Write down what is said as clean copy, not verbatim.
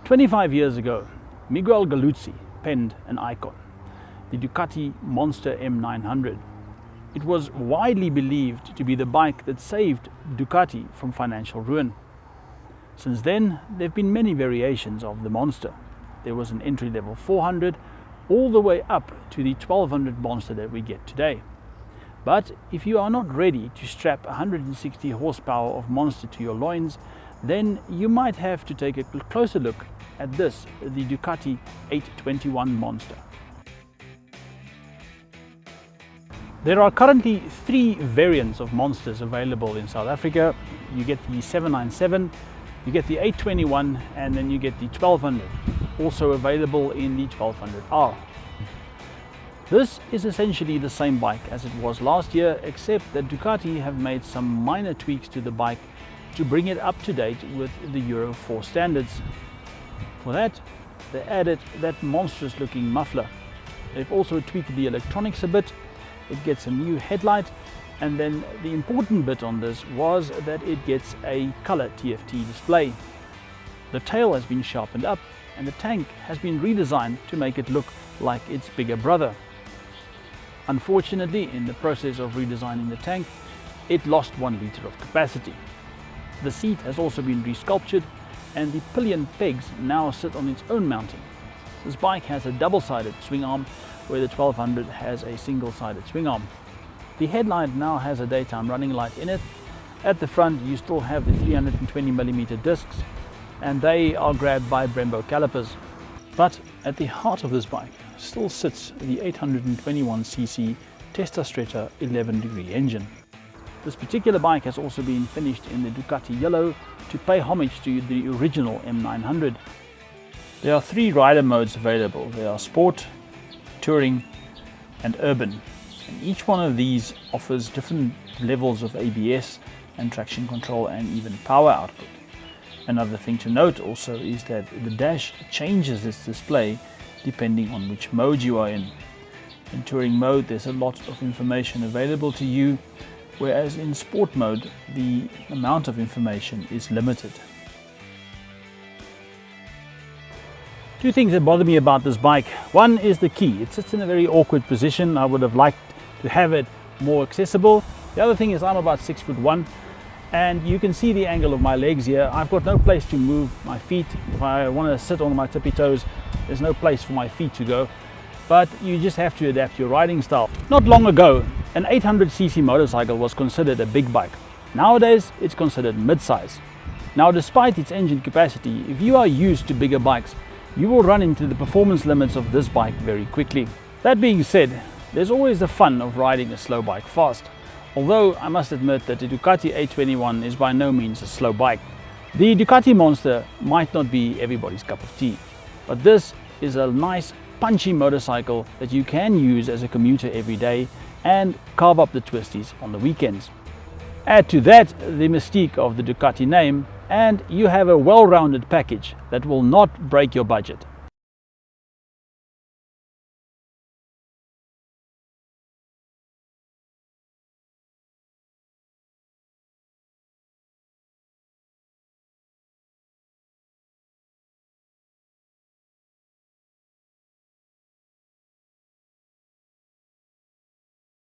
25 years ago, Miguel Galuzzi penned an icon, the Ducati Monster M900. It was widely believed to be the bike that saved Ducati from financial ruin. Since then, there have been many variations of the Monster. There was an entry-level 400, all the way up to the 1200 Monster that we get today. But if you are not ready to strap 160 horsepower of Monster to your loins, then you might have to take a closer look at this, the Ducati 821 Monster. There are currently 3 variants of Monsters available in South Africa. You get the 797, you get the 821, and then you get the 1200, also available in the 1200R. This is essentially the same bike as it was last year, except that Ducati have made some minor tweaks to the bike to bring it up to date with the Euro 4 standards. For that, they added that monstrous looking muffler. They've also tweaked the electronics a bit. It gets a new headlight, and then the important bit on this was that it gets a color TFT display. The tail has been sharpened up and the tank has been redesigned to make it look like its bigger brother. Unfortunately, in the process of redesigning the tank, it lost 1 liter of capacity. The seat has also been resculptured and the pillion pegs now sit on its own mounting. This bike has a double-sided swing arm, where the 1200 has a single-sided swing arm. The headlight now has a daytime running light in it. At the front you still have the 320mm discs, and they are grabbed by Brembo calipers. But at the heart of this bike still sits the 821cc Testa Stretta 11-degree engine. This particular bike has also been finished in the Ducati yellow to pay homage to the original M900. There are 3 rider modes available. There are Sport, Touring and Urban. And each one of these offers different levels of ABS and traction control and even power output. Another thing to note also is that the dash changes its display depending on which mode you are in. In Touring mode there's a lot of information available to you, whereas in Sport mode the amount of information is limited. 2 things that bother me about this bike. One is the key. It sits in a very awkward position. I would have liked to have it more accessible. The other thing is I'm about 6'1", and you can see the angle of my legs here. I've got no place to move my feet. If I want to sit on my tippy toes, there's no place for my feet to go. But you just have to adapt your riding style. Not long ago, an 800cc motorcycle was considered a big bike. Nowadays, it's considered mid-size. Now, despite its engine capacity, if you are used to bigger bikes, you will run into the performance limits of this bike very quickly. That being said, there's always the fun of riding a slow bike fast. Although I must admit that the Ducati 821 is by no means a slow bike. The Ducati Monster might not be everybody's cup of tea, but this is a nice punchy motorcycle that you can use as a commuter every day and carve up the twisties on the weekends. Add to that the mystique of the Ducati name, and you have a well-rounded package that will not break your budget.